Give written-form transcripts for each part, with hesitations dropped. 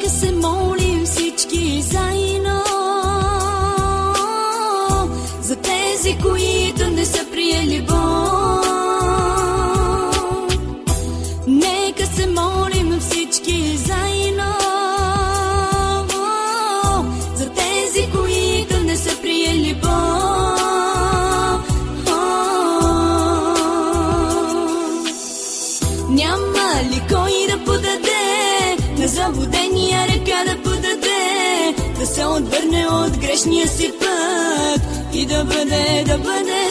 Нека се молим всички заедно за тези, които не са приели Бог. Нека се молим всички заедно за тези, които не са приели Бог. Няма ли кой да подаде на заблудения ръка, да подаде, да се отвърне от грешния си път и да бъде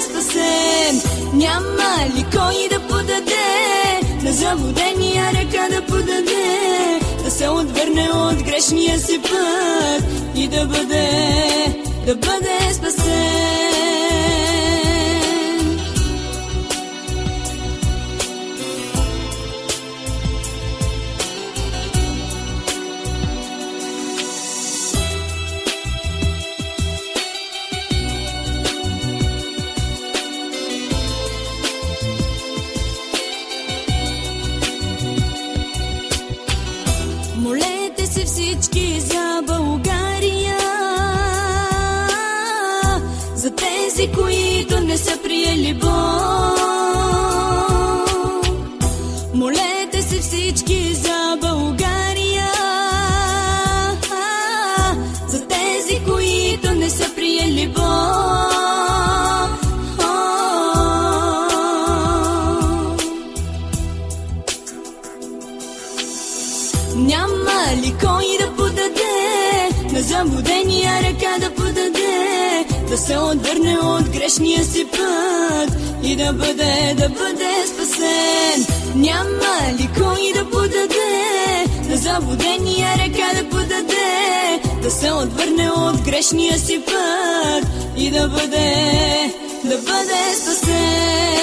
спасен? Няма ли кой да подаде на заблудения ръка, да подаде, да се отвърне от грешния си път и да бъде спасен? Молете се всички за България, за тези, които не са приели Бог. Молете се всички за България, за тези, които не са приели Бог. Няма ли кой да подаде на заблудения ръка, да подаде, да се отвърне от грешния си път и да бъде спасен? Няма ли кой да подаде на заблудения ръка, да подаде, да се отвърне от грешния си път и да бъде спасен?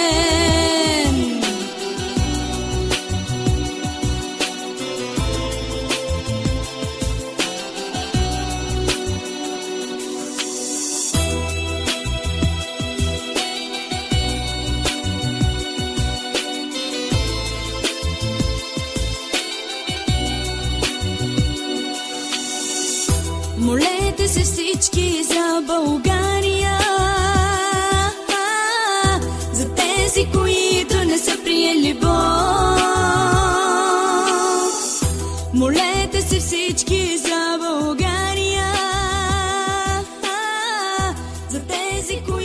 Молете се всички за България, за тези, които не са приели Бог. Молете се всички за България, за тези, които